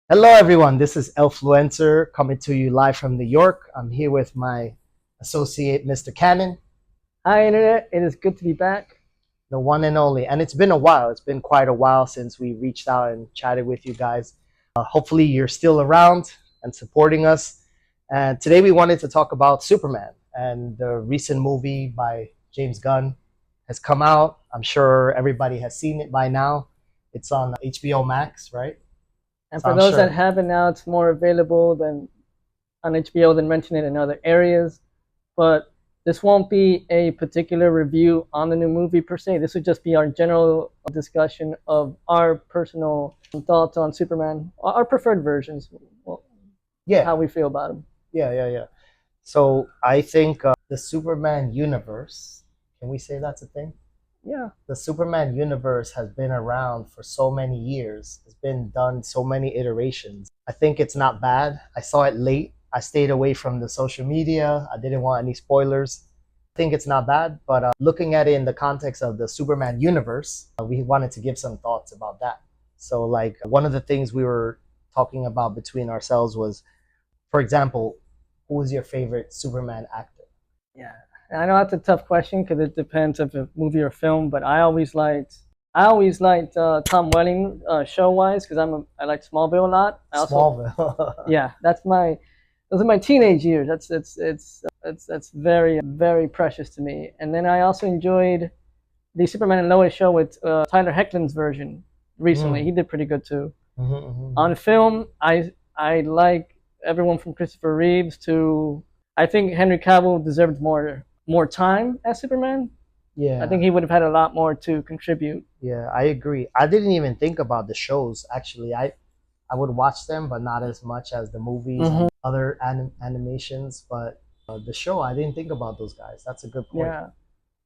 Hello, everyone. This is Elfluencer coming to you live from New York. I'm here with my associate, Mr. Cannon, Hi, Internet. It is good to be back. the one and only. And it's been a while. It's been quite a while since we reached out and chatted with you guys. Hopefully, you're still around and supporting us. And today, we wanted to talk about Superman and the recent movie by James Gunn has come out. I'm sure everybody has seen it by now. It's on HBO Max, right? And So for I'm those that sure. haven't now, it's more available than on HBO than renting it in other areas. But this won't be a particular review on the new movie per se. This would just be our general discussion of our personal thoughts on Superman, our preferred versions, well, Yeah, how we feel about him. yeah. So I think the Superman universe, can we say that's a thing? Yeah, The Superman universe has been around for so many years. It's been done so many iterations. I think it's not bad. I saw it late. I stayed away from the social media. I didn't want any spoilers. I think it's not bad, but looking at it in the context of the Superman universe, we wanted to give some thoughts about that. So, like, one of the things we were talking about between ourselves was, for example, who is your favorite Superman actor? yeah. And I know that's a tough question because it depends if a movie or film, but I always liked Tom Welling show wise because I like Smallville a lot. I also Smallville. yeah, those are my teenage years. That's very very precious to me. And then I also enjoyed the Superman and Lois show with Tyler Hoechlin's version recently. Mm. He did pretty good too. Mhm. On film, I like everyone from Christopher Reeves to I think Henry Cavill deserved more time as Superman. I Yeah, think he would have had a lot more to contribute. yeah, I agree. I didn't even think about the shows actually. I would watch them, but not as much as the movies Hmm. and other animations. But the show, I didn't think about those guys. That's a good point. Yeah,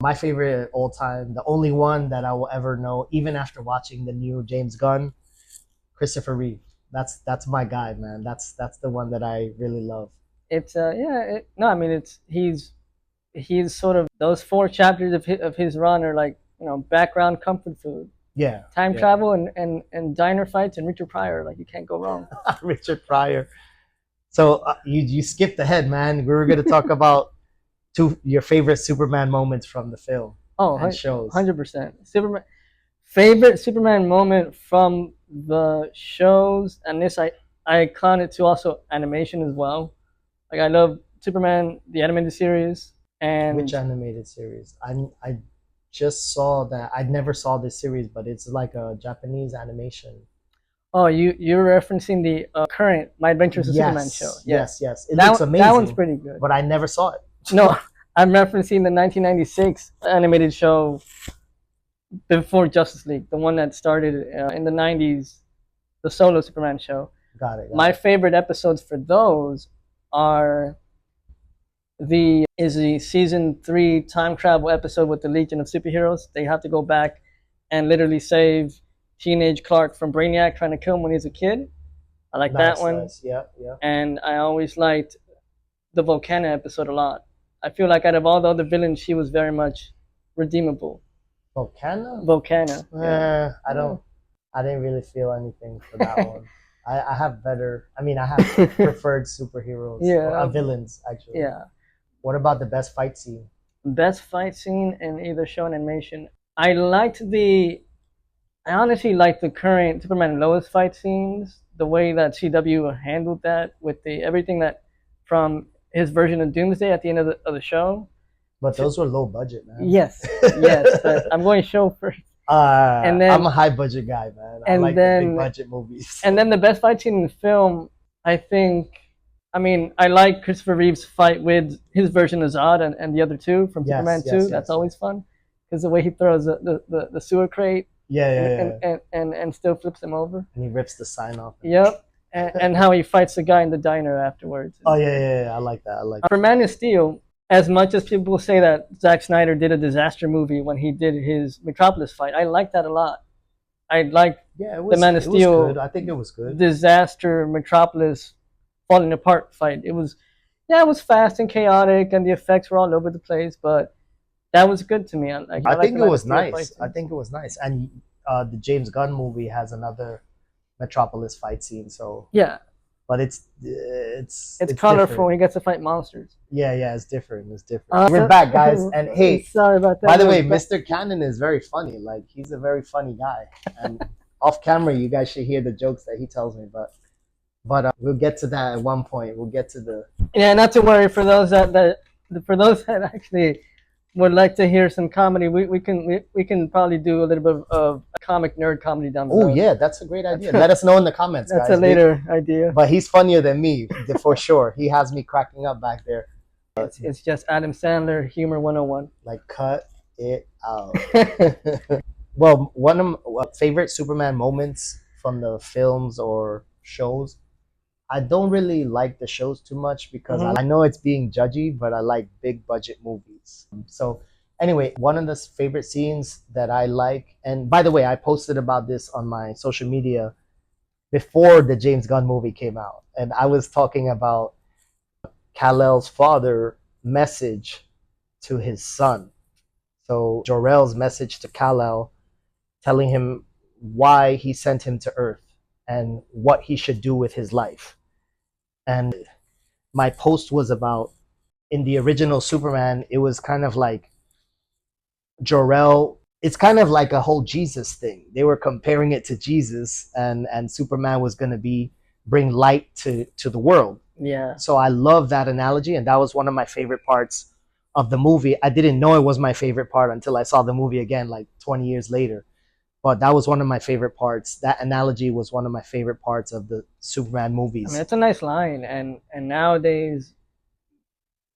My favorite all time, the only one that I will ever know, even after watching the new James Gunn, Christopher Reeve. That's my guy, man. That's the one that I really love. it's yeah. No, I mean he's sort of those four chapters of his run are like background comfort food. Yeah, Time yeah. travel and diner fights and Richard Pryor, like you can't go wrong. Richard Pryor. So you skipped ahead, man. We were going to talk about two your favorite Superman moments from the film Oh, and shows. 100%. Superman favorite Superman moment from the shows, and this I con it to also animation as well. Like I love Superman the animated series, Which and animated series? I just saw that. I never saw this series, but it's like a Japanese animation. oh, you're referencing the current My Adventures of Superman show. Yes, Yeah, yes. It looks that one's amazing, pretty good. but I never saw it. No, I'm referencing the 1996 animated show before Justice League, the one that started in the 90s, the solo Superman show. Got it, got My it. favorite episodes for those are the season 3 time travel episode with the Legion of Superheroes. They have to go back and literally save teenage Clark from Brainiac trying to kill him when he was a kid. I like that Nice, one. nice. Yeah, yeah. And I always liked the Volcana episode a lot. I feel like out of all the other villains, she was very much redeemable. Volcano? Volcana, yeah. I don't. I didn't really feel anything for that one. I have better. I mean, I have preferred superheroes or Yeah, villains actually. yeah. What about the best fight scene? Best fight scene in either show and animation. I liked the. I honestly liked the current Superman and Lois fight scenes. The way that CW handled that with the everything that from his version of Doomsday at the end of the show. But those were low budget, man. Yes, yes. But I'm going show first, and I'm a then high budget guy, man. I and like the big then budget movies. and then the best fight scene in the film. I think. I mean, I like Christopher Reeve's fight with his version of Zod and the other two from Yes, Superman 2. yes, That's yes, always yes. fun because the way he throws the sewer crate Yeah, yeah, and, yeah. and, and, and, and still flips him over. And he rips the sign off. Yep. And how he fights the guy in the diner afterwards. Oh yeah. I like that. I like that. For Man of Steel, as much as people say that Zack Snyder did a disaster movie when he did his Metropolis fight, I like that a lot. I like Yeah, the Man of it was Steel good. I think it was good. disaster Metropolis falling apart fight. It was, yeah, it was fast and chaotic, and the effects were all over the place, but that was good to me. I I like think the it Man of was Steel fight nice. I scenes. think it was nice. And the James Gunn movie has another. Metropolis fight scene. So, Yeah, but it's it's colorful. different. He gets to fight monsters. Yeah, it's different. It's different. We're So- back, guys. And hey, sorry about that. by the way, We're back. Mr. Cannon is very funny. Like he's a very funny guy. And off camera, you guys should hear the jokes that he tells me. But we'll get to that at one point. We'll get to the. Yeah, not to worry for those that actually would like to hear some comedy. We can probably do a little bit of a comic nerd comedy down the Oh road. yeah, that's a great idea. Let us know in the comments, That's guys. a later idea. But he's funnier than me for sure. He has me cracking up back there. It's just Adam Sandler humor 101. Like cut it out. Well, one of my favorite Superman moments from the films or shows. I don't really like the shows too much because I know it's being judgy, but I like big budget movies. So anyway, one of the favorite scenes that I like, and by the way, I posted about this on my social media before the James Gunn movie came out, and I was talking about Kal-El's father message to his son. So Jor-El's message to Kal-El telling him why he sent him to Earth and what he should do with his life. And my post was about, in the original Superman, it was kind of like Jor-El, it's kind of like a whole Jesus thing. They were comparing it to Jesus, and Superman was going to bring light to the world. Yeah. So I love that analogy, and that was one of my favorite parts of the movie. I didn't know it was my favorite part until I saw the movie again, like 20 years later. But that was one of my favorite parts. That analogy was one of my favorite parts of the Superman movies. I mean, it's a nice line, and nowadays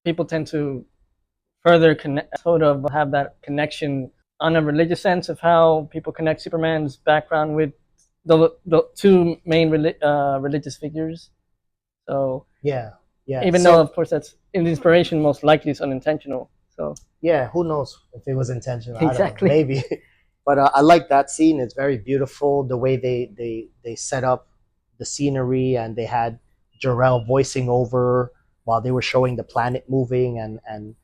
people tend to further connect, sort of have that connection on a religious sense of how people connect Superman's background with the two main religious figures. So yeah. Even though, of course, that's an inspiration, most likely it's unintentional. So yeah, who knows if it was intentional? Exactly. I don't know, maybe. But I like that scene. It's very beautiful. The way they set up the scenery, and they had Jor-El voicing over while they were showing the planet moving, and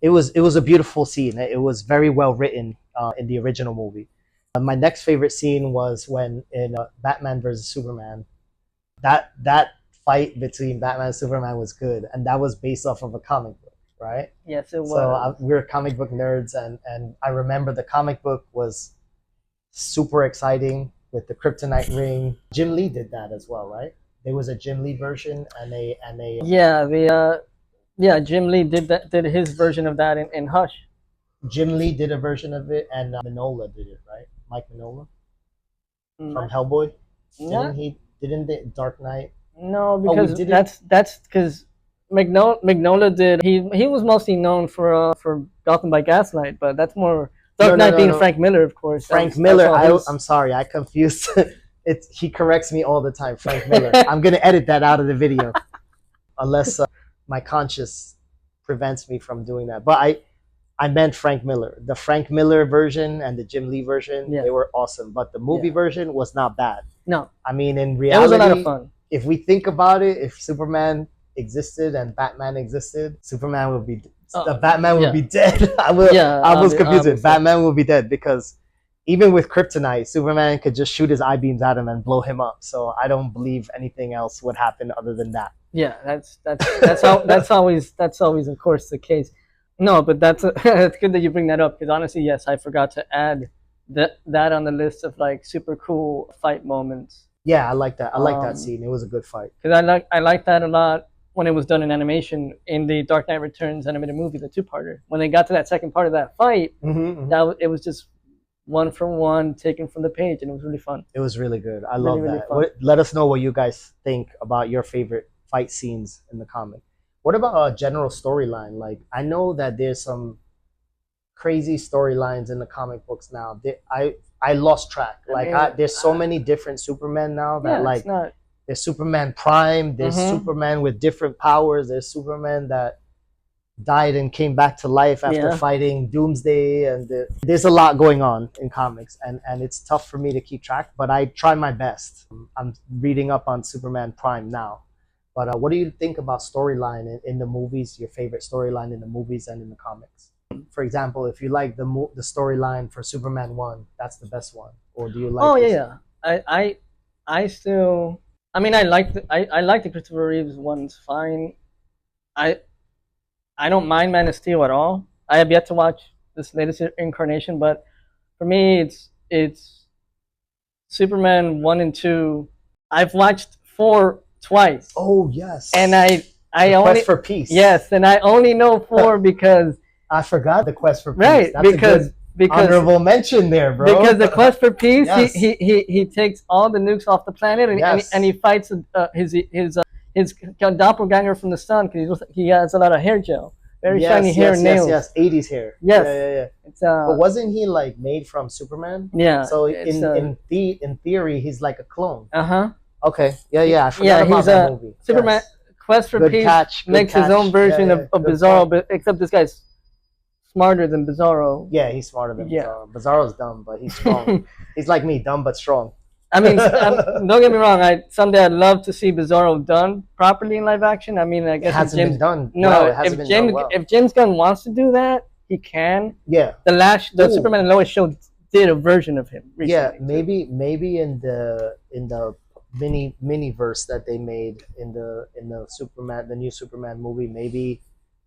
it was a beautiful scene. It was very well written in the original movie. My next favorite scene was when in Batman versus Superman. That fight between Batman and Superman was good, and that was based off of a comic book, right? yes, it was. So we're comic book nerds, and I remember the comic book was super exciting with the Kryptonite ring. Jim Lee did that as well, right? There was a Jim Lee version and a yeah, Jim Lee did his version of that in Hush. Jim Lee did a version of it, and Mignola did it, right? Mike Mignola from Mm, Hellboy. yeah. Didn't the Dark Knight? No, we because did it? that's because Mignola did he was mostly known for Gotham by Gaslight, but that's more Dark Knight being Frank Miller, of course. Frank That's Miller. all his- I'm sorry, I confused. He corrects me all the time. Frank Miller. I'm gonna edit that out of the video, unless my conscience prevents me from doing that. But I meant Frank Miller. The Frank Miller version and the Jim Lee version, Yeah. they were awesome. But the movie Yeah. version was not bad. No, I mean, in it was reality, a lot of fun. if we think about it, if Superman existed and Batman existed, Superman would be Oh, Batman would yeah. be dead. I was confused. Obviously. Batman will be dead because even with kryptonite, Superman could just shoot his eye beams at him and blow him up. So I don't believe anything else would happen other than that. Yeah, that's always of course the case. No, but it's good that you bring that up because honestly, yes, I forgot to add that on the list of like super cool fight moments. Yeah, I like that. I like that Um, scene. It was a good fight. Because I like that a lot when it was done in animation in the Dark Knight Returns animated movie, the two-parter. When they got to that second part of that fight, it was just one from one taken from the page, and it was really fun. It was really good. I Really, love really that. fun. Let us know what you guys think about your favorite fight scenes in the comic. What about a general storyline? Like, I know that there's some crazy storylines in the comic books now. I lost track. I Like, mean, there's so many different Supermen now that Yeah, like it's not. there's Superman Prime, there's Mhm. Superman with different powers, there's Superman that died and came back to life after Yeah. fighting Doomsday, and there's a lot going on in comics, and it's tough for me to keep track, but I try my best. I'm reading up on Superman Prime now. But what do you think about storyline in the movies? Your favorite storyline in the movies and in the comics? For example, if you like the storyline for Superman 1, that's the best one. Or do you like? Oh this- yeah. I I still, I mean, I like the Christopher Reeves ones fine. I I don't mind Man of Steel at all. I have yet to watch this latest incarnation, but for me, it's Superman 1 and 2. I've watched 4 twice, Oh yes, and I the only Quest for Peace. yes, and I only know 4 because I forgot the Quest for Peace. right That's a good because honorable mention there, bro. because the Quest for Peace, Yes. he takes all the nukes off the planet, Yes. and he fights his doppelganger from the sun because he has a lot of hair gel, very yes, shiny hair yes, and nails. yes, 80s hair. Yes. Yeah. It's But wasn't he like made from Superman? yeah. So it's, in theory, he's like a clone. uh-huh. Okay. Yeah. I forgot Yeah, about he's that a movie. Superman. Yes. Quest for Good Peace catch. Good makes his catch. own version Yeah, of good Bizarro, point. but except this guy's smarter than Bizarro. Yeah, he's smarter than Yeah. Bizarro. Bizarro's dumb, but he's strong. He's like me, dumb but strong. I mean, don't get me wrong. Someday I'd love to see Bizarro done properly in live action. I mean, I It guess if hasn't James been done. no, well, it hasn't if been done James well. if James Gunn wants to do that, he can. Yeah. The Ooh. Superman and Lois show did a version of him recently. Yeah, too. maybe in the mini verse that they made in the Superman, the new Superman movie, maybe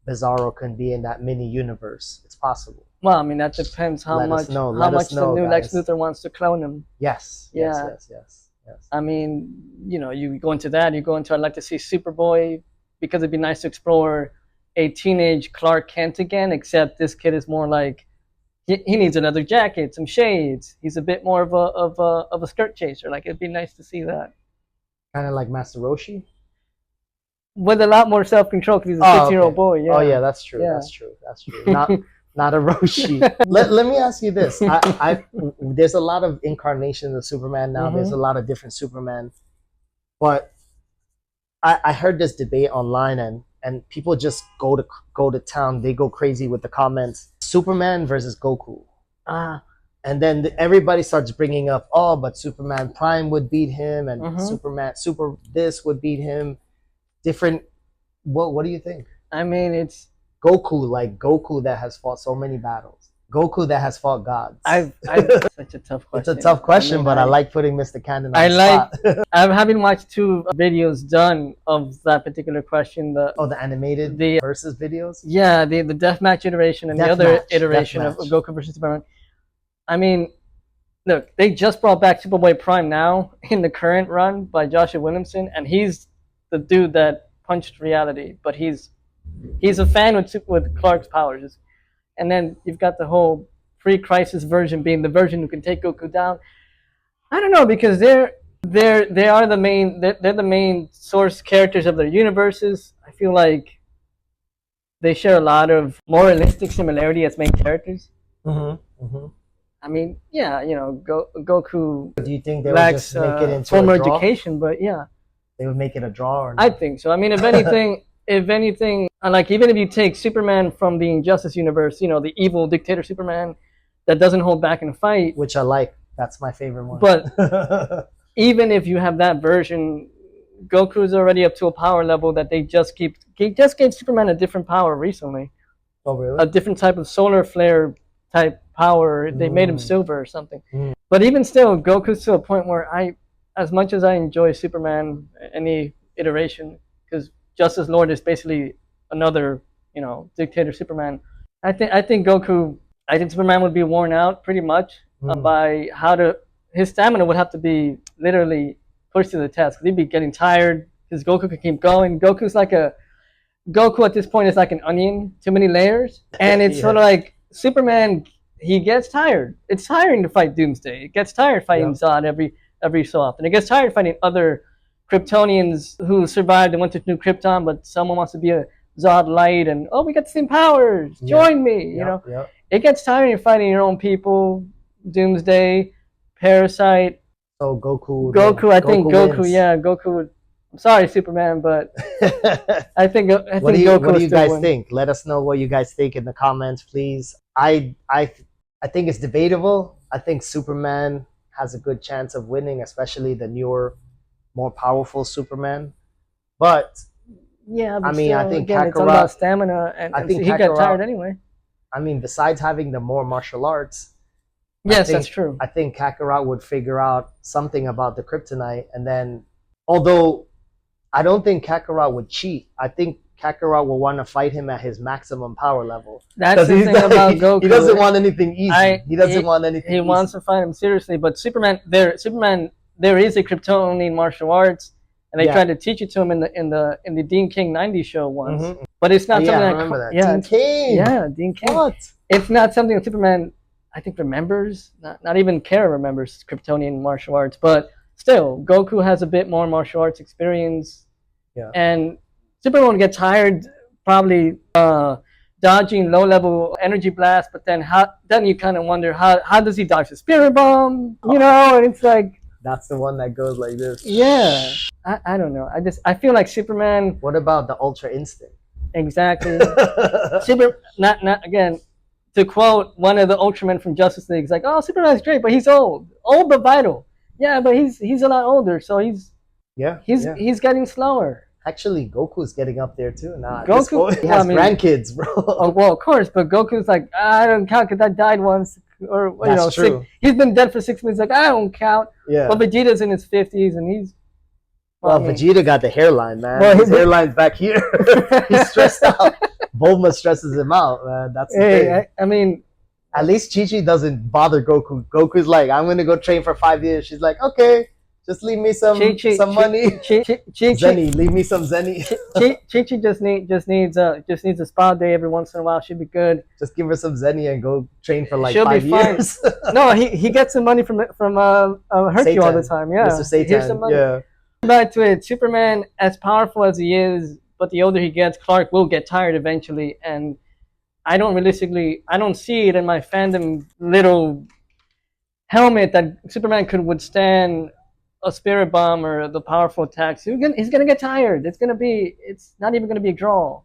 Bizarro can be in that mini universe. It's possible. Well, I mean that depends how Let us much know. how Let us much the know, new Lex guys. Luthor wants to clone him. Yes. Yeah. Yes. I mean, you go into that, you go into I'd like to see Superboy because it'd be nice to explore a teenage Clark Kent again, except this kid is more like he needs another jacket, some shades. He's a bit more of a skirt chaser. Like it'd be nice to see that Kind of like Master Roshi. with a lot more self control because he's a Oh, 6-year-old okay. boy. Yeah. Oh yeah, that's true. Yeah. That's true. Not a Roshi. Let me ask you this. There's a lot of incarnations of Superman now. There's a lot of different Superman, but I heard this debate online, and people just go to town. They go crazy with the comments. Superman versus Goku. Ah, And then everybody starts bringing up, oh, but Superman Prime would beat him, and Super this would beat him. Different. What do you think? I mean, it's Goku that has fought so many battles. Goku that has fought gods. I've such a tough question. It's a tough question, I mean, but I like putting Mr. Cannon on I the like- spot. I've having watched 2 videos done of that particular question. The Animated The- versus videos. yeah, the deathmatch iteration and the other Deathmatch, iteration of deathmatch. Goku versus Superman. I mean, look, they just brought back Superboy Prime now in the current run by Joshua Williamson, and he's the dude that punched reality. But he's a fan with Clark's powers, and then you've got the whole pre-crisis version being the version who can take Goku down. I don't know because they are the main they're the main source characters of their universes. I feel like they share a lot of moralistic similarity as main characters. I mean, yeah, Goku Do you think they would lacks just make it into formal a draw? education, but yeah, They would make it a draw, or I not? think so. I mean, if anything, like even if you take Superman from the Injustice universe, the evil dictator Superman that doesn't hold back in a fight, Which I like. That's my favorite one. but even if you have that version, Goku's already up to a power level that they just gave Superman a different power recently, oh really? a different type of solar flare type power. They made him silver or something. But even still, Goku's to a point where as much as I enjoy Superman, any iteration, because Justice Lord is basically another, dictator Superman. I think Superman would be worn out pretty much by his stamina would have to be literally pushed to the test. He'd be getting tired because Goku could keep going. Goku at this point is like an onion, too many layers, and it's sort of like Superman. He gets tired. It's tiring to fight Doomsday. It gets tired fighting Zod every so often. It gets tired fighting other Kryptonians who survived and went to New Krypton, but someone wants to be a Zod light, and we got the same powers. Join me. Yeah. It gets tiring fighting your own people. Doomsday, Parasite. So Goku. I think Goku. Wins. Yeah, Goku would. I'm sorry, Superman, but I think Goku. What do you guys win. think? Let us know what you guys think in the comments, please. I think it's debatable. I think Superman has a good chance of winning, especially the newer, more powerful Superman. But yeah, but I mean, still, I think again, it's all Kakarot- about stamina, and I think he got Kakarot- tired anyway. I mean, besides having the more martial arts, Yes, think, that's true. I think Kakarot would figure out something about the kryptonite, and then, although I don't think Kakarot would cheat, I think Kakarot will want to fight him at his maximum power level. That's the He's thing like, about Goku. he doesn't want anything easy. He doesn't want anything He easy. wants to fight him seriously, but Superman, there is a Kryptonian martial arts, and they tried to teach it to him in the Dean King 90 show once. But it's not something I remember that. Yeah, Dean King. Yeah, Dean King. What? It's not something that Superman, I think, remembers. Not even Kara remembers Kryptonian martial arts, but still, Goku has a bit more martial arts experience. Yeah. And Superman would get tired probably dodging low-level energy blast, but then you kind of wonder how does he dodge the spirit bomb? You know, and it's like That's the one that goes like this. yeah. I don't know. I feel like Superman. What about the Ultra Instinct? Exactly. Not again. To quote one of the Ultramen from Justice League, it's like, oh, Superman's great, but he's old but vital. Yeah, but he's a lot older, so he's getting slower. Actually, Goku's getting up there too. Goku he has grandkids, bro. Oh well, of course, but Goku's like, I don't count because I died once, or That's true. he's been dead for 6 months. Like I don't count. Yeah. But Vegeta's in his 50s, and he's. Well, Vegeta got the hairline, man. Well, his hairline's back here. He's stressed out. Bulma stresses him out, man. That's the thing. I mean, at least Chi-Chi doesn't bother Goku. Goku's like, I'm gonna go train for 5 years. She's like, okay, just leave me some money. Zenny, leave me some Zenny. Chi-Chi just needs a spa day every once in a while. She'd be good. Just give her some Zenny and go train for like 5 years. No, he gets some money from Hercule all the time. Yeah, Mr. Satan. Here's some money. Yeah. Back to it, Superman, as powerful as he is, but the older he gets, Clark will get tired eventually, and I don't see it in my fandom little helmet that Superman could withstand a spirit bomb or the powerful attacks. He's gonna get tired. It's not even gonna be a draw.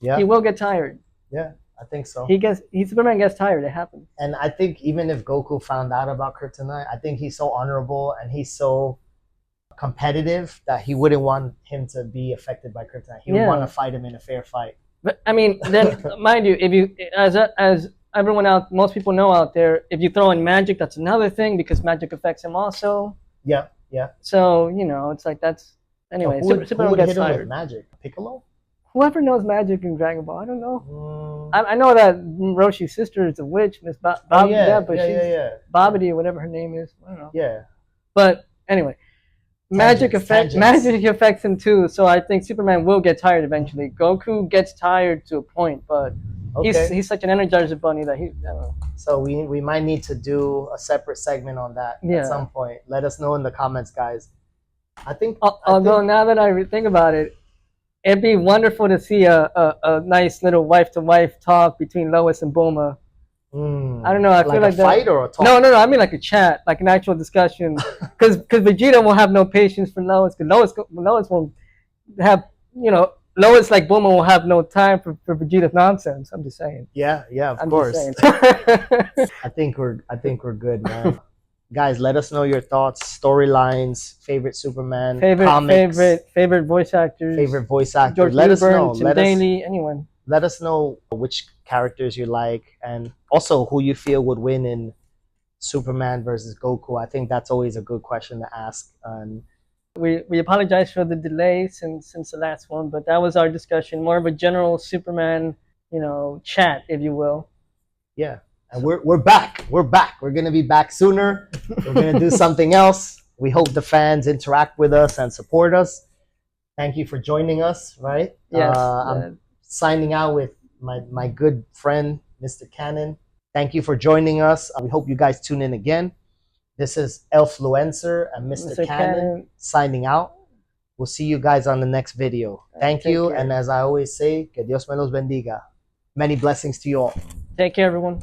Yeah. He will get tired. Yeah, I think so. Superman gets tired. It happens. And I think even if Goku found out about Kryptonite, I think he's so honorable and he's so competitive that he wouldn't want him to be affected by Kryptonite. He would want to fight him in a fair fight. But I mean, then mind you, if you as everyone out, most people know out there, if you throw in magic, that's another thing because magic affects him also. Yeah. So it's like that's anyway. So who would gets hit him tired. with magic? Piccolo? Whoever knows magic in Dragon Ball, I don't know. I know that Roshi's sister is a witch, Miss Babidi, she's Babidi or whatever her name is. I don't know. Yeah. But anyway. Magic affects him too, so I think Superman will get tired eventually. Goku gets tired to a point, but he's such an Energizer bunny that I don't know. So we might need to do a separate segment on that at some point. Let us know in the comments, guys. Although now that I think about it, it'd be wonderful to see a nice little wife-to-wife talk between Lois and Bulma. I don't know. I feel like a fight or a talk? No. I mean like a chat, like an actual discussion. Because Vegeta will have no patience for Lois. Because Lois won't have, Lois like Bulma will have no time for Vegeta's nonsense. I'm just saying. Yeah, of course. I think we're good, man. Guys, let us know your thoughts, storylines, favorite Superman, comics, favorite voice actors, George let us know. Tim Daly, anyone. Let us know which characters you like and also who you feel would win in Superman versus Goku. I think that's always a good question to ask. We apologize for the delay since the last one, but that was our discussion, more of a general Superman, chat, if you will. Yeah, and we're back. We're back. We're gonna be back sooner. We're gonna do something else. We hope the fans interact with us and support us. Thank you for joining us. Right? Yes. I'm signing out with my good friend, Mr. Cannon. Thank you for joining us. We hope you guys tune in again. This is Elfluencer and Mr. Cannon signing out. We'll see you guys on the next video. Thank you. Care. And as I always say, que Dios me los bendiga. Many blessings to you all. Take care, everyone.